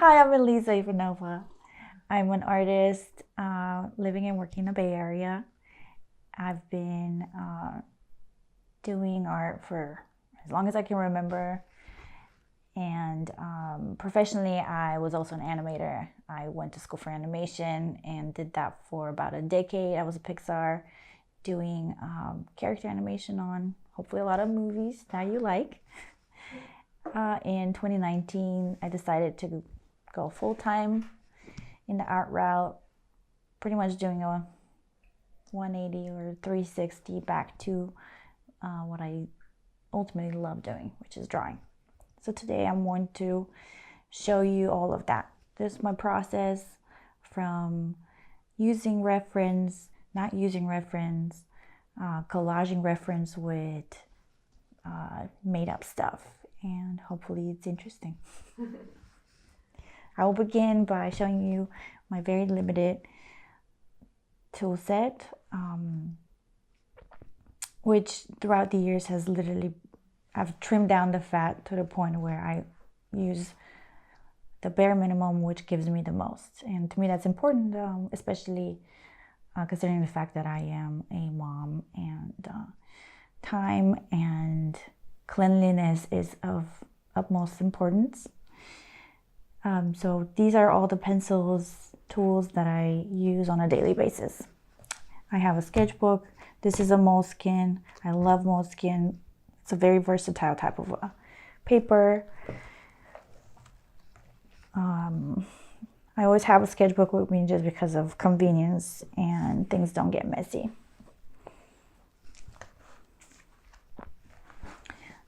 Hi, I'm Eliza Ivanova. I'm an artist living and working in the Bay Area. I've been doing art for as long as I can remember. And professionally, I was also an animator. I went to school for animation and did that for about a decade. I was at Pixar doing character animation on hopefully a lot of movies that you like. In 2019, I decided to go full time in the art route, pretty much doing a 180 or 360 back to what I ultimately love doing, which is drawing. So today I'm going to show you all of that. This is my process from using reference, not using reference, collaging reference with made up stuff, and hopefully it's interesting. I will begin by showing you my very limited tool set, which throughout the years has literally, I've trimmed down the fat to the point where I use the bare minimum, which gives me the most. And to me, that's important, especially considering the fact that I am a mom, and time and cleanliness is of utmost importance. So these are all the pencils, tools that I use on a daily basis. I have a sketchbook. This is a Moleskine. I love Moleskine. It's a very versatile type of paper. I always have a sketchbook with me just because of convenience and things don't get messy.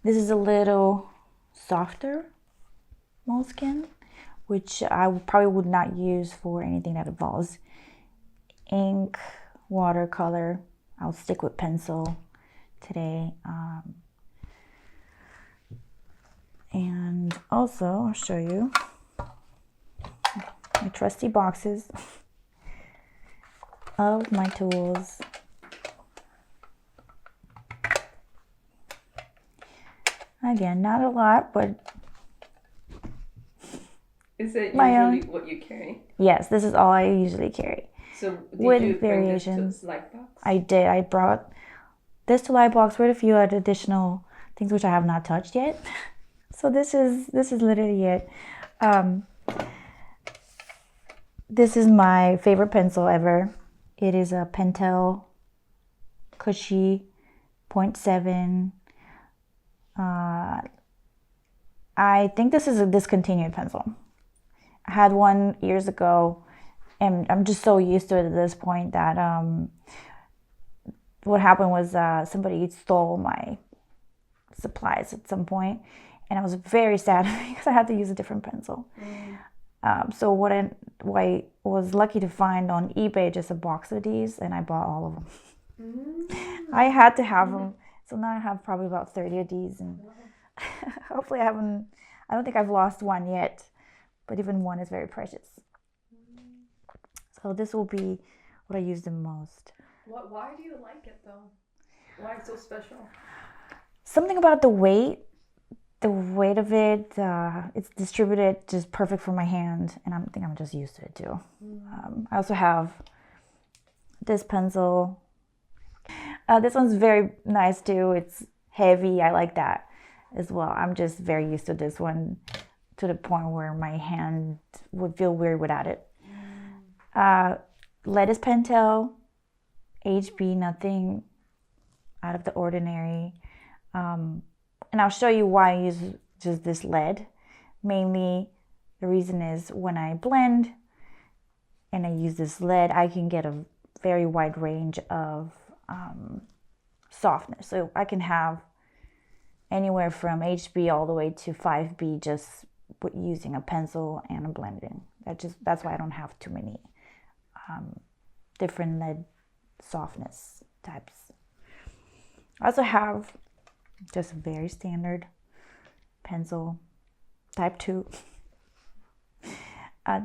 This is a little softer Moleskine, which I probably would not use for anything that involves ink, watercolor. I'll stick with pencil today. And also, I'll show you my trusty boxes of my tools. Again, not a lot, but is it usually what you carry? Yes, this is all I usually carry. So did with you variations. bring this to Lightbox? I did. I brought this to Lightbox with a few additional things which I have not touched yet. So this is literally it. This is my favorite pencil ever. It is a Pentel Cushy 0.7. I think this is a discontinued pencil. I had one years ago, and I'm just so used to it at this point that what happened was somebody stole my supplies at some point, and I was very sad because I had to use a different pencil. So what I was lucky to find on eBay, just a box of these, and I bought all of them. I had to have them, so now I have probably about 30 of these, and hopefully I don't think I've lost one yet, but even one is very precious. So this will be what I use the most. Why do you like it though? Why it's so special? Something about the weight of it, it's distributed just perfect for my hand, and I think I'm just used to it too. I also have this pencil. This one's very nice too. It's heavy. I like that as well. I'm just very used to this one to the point where my hand would feel weird without it. Lead is Pentel, HB, nothing out of the ordinary. And I'll show you why I use just this lead. Mainly, the reason is when I blend and I use this lead, I can get a very wide range of softness. So I can have anywhere from HB all the way to 5B just with using a pencil and a blending. That's why I don't have too many different lead softness types. I also have just a very standard pencil, type 2.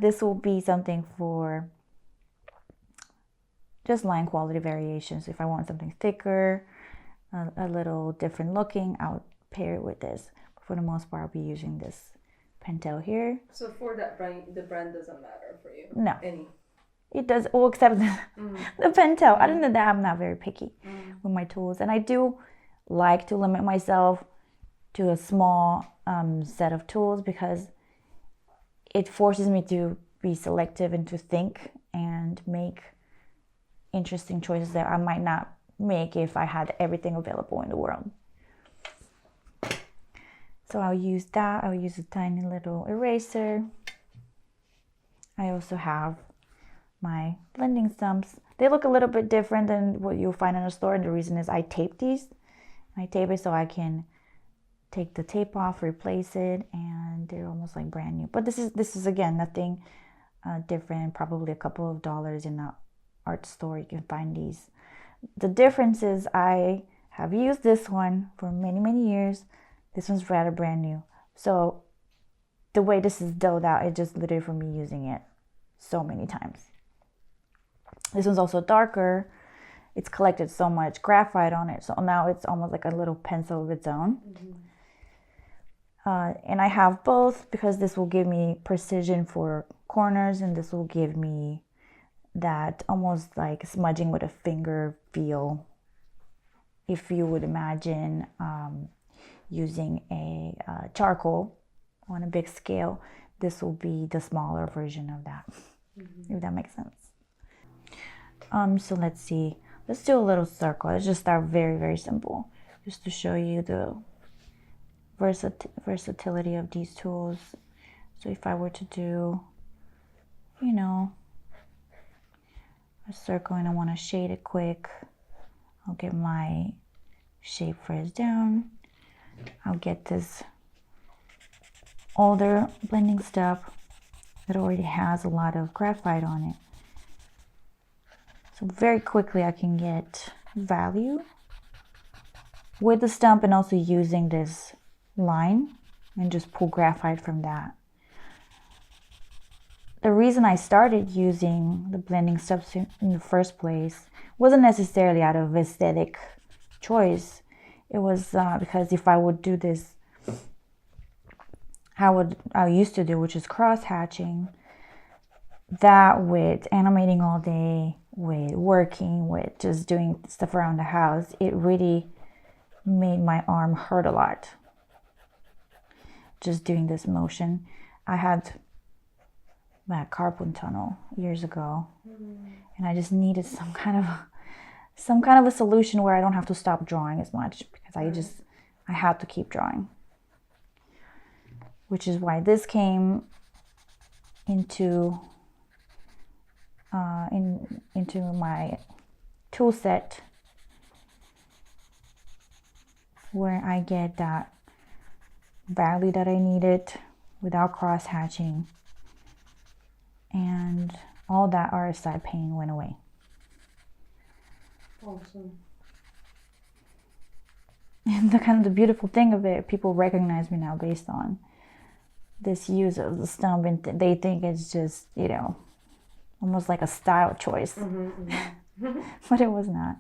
This will be something for just line quality variations. If I want something thicker, a little different looking, I'll pair it with this. But for the most part, I'll be using this Pentel here. So for that brand, the brand doesn't matter for you? No. Any? It does, well, except the Pentel. Other than that, I'm not very picky with my tools. And I do like to limit myself to a small set of tools because it forces me to be selective and to think and make interesting choices that I might not make if I had everything available in the world. So I'll use that. I'll use a tiny little eraser. I also have my blending stumps. They look a little bit different than what you'll find in a store, and the reason is I tape these. I tape it so I can take the tape off, replace it, and they're almost like brand new. But this is again nothing different. Probably a couple of dollars in an art store you can find these. The difference is I have used this one for many years. This one's rather brand new. So the way this is dulled out, it's just literally from me using it so many times. This one's also darker. It's collected so much graphite on it, so now it's almost like a little pencil of its own. And I have both because this will give me precision for corners, and this will give me that almost like smudging with a finger feel. If you would imagine using a charcoal on a big scale, this will be the smaller version of that, if that makes sense. So let's see. Let's do a little circle. Let's just start very simple, just to show you the versatility of these tools. So if I were to do, a circle and I want to shade it quick, I'll get my shape press down. I'll get this older blending stuff that already has a lot of graphite on it. So very quickly I can get value with the stump and also using this line and just pull graphite from that. The reason I started using the blending steps in the first place wasn't necessarily out of aesthetic choice. It was because if I would do this how I used to do, which is cross hatching, that with animating all day, with working, with just doing stuff around the house, it really made my arm hurt a lot. Just doing this motion. I had that carpal tunnel years ago, and I just needed some kind of a solution where I don't have to stop drawing as much, because I had to keep drawing. Which is why this came into my tool set, where I get that value that I needed without cross hatching, and all that RSI pain went away. Awesome. And the beautiful thing of it, people recognize me now based on this use of the stump, and they think it's just, almost like a style choice. But it was not.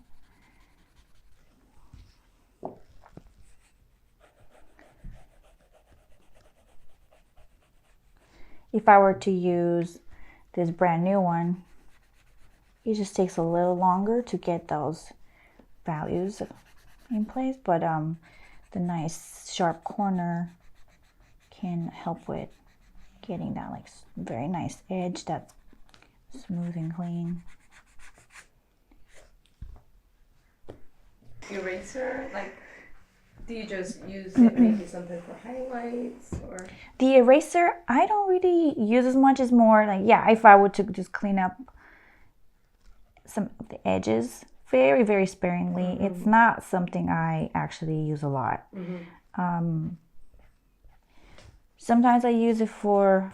If I were to use this brand new one, it just takes a little longer to get those values in place, but the nice sharp corner can help with getting that very nice edge that's smooth and clean. Eraser, do you just use it maybe something for highlights, or? The eraser, I don't really use as much. As more if I were to just clean up some of the edges very sparingly. It's not something I actually use a lot. Sometimes I use it for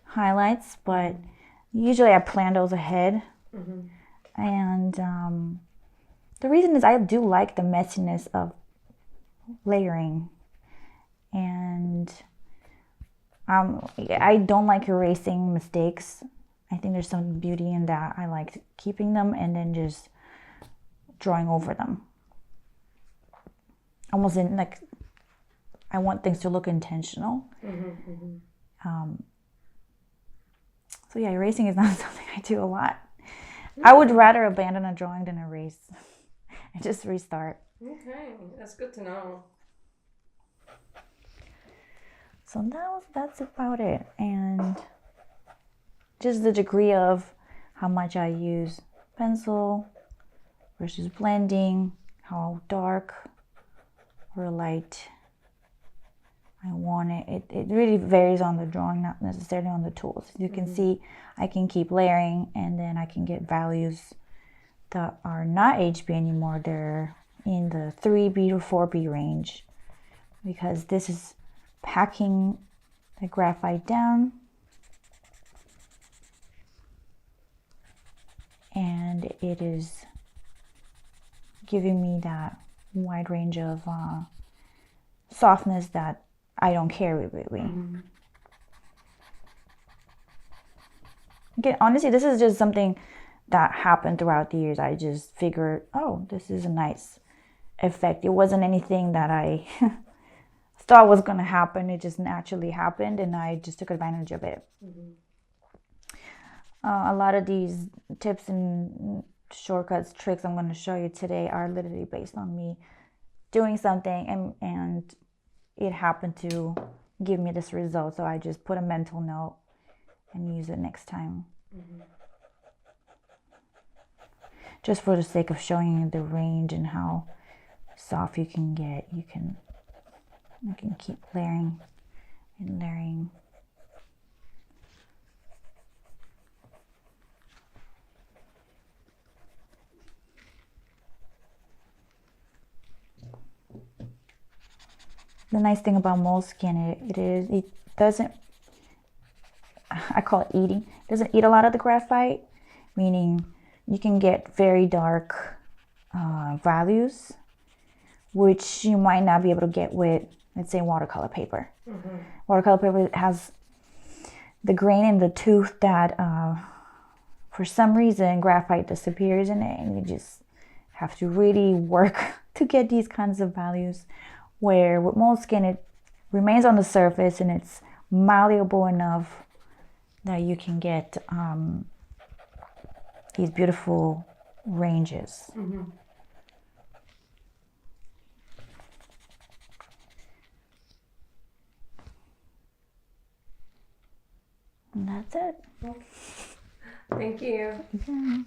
highlights, but usually I plan those ahead. And the reason is I do like the messiness of layering, and I don't like erasing mistakes. I think there's some beauty in that. I like keeping them and then just drawing over them. Almost in I want things to look intentional. So yeah, erasing is not something I do a lot. I would rather abandon a drawing than erase and just restart. Okay, that's good to know. So that's about it. And just the degree of how much I use pencil versus blending, how dark or light I want it. It really varies on the drawing, not necessarily on the tools. You can see I can keep layering, and then I can get values that are not HB anymore. They're in the 3B to 4B range, because this is packing the graphite down, and it is giving me that wide range of softness that I don't carry with me. Again, honestly, this is just something that happened throughout the years. I just figured, oh, this is a nice effect. It wasn't anything that I thought was going to happen. It just naturally happened, and I just took advantage of it. A lot of these tips and shortcuts, tricks I'm going to show you today are literally based on me doing something and it happened to give me this result. So I just put a mental note and use it next time. Just for the sake of showing you the range and how soft you can get. You can keep layering and layering. The nice thing about Moleskine, it doesn't, I call it eating. It doesn't eat a lot of the graphite, meaning you can get very dark values, which you might not be able to get with, let's say, watercolor paper. Watercolor paper has the grain in the tooth that for some reason graphite disappears in it, and you just have to really work to get these kinds of values. Where with Moleskine, it remains on the surface and it's malleable enough that you can get these beautiful ranges. And that's it. Thank you. Yeah.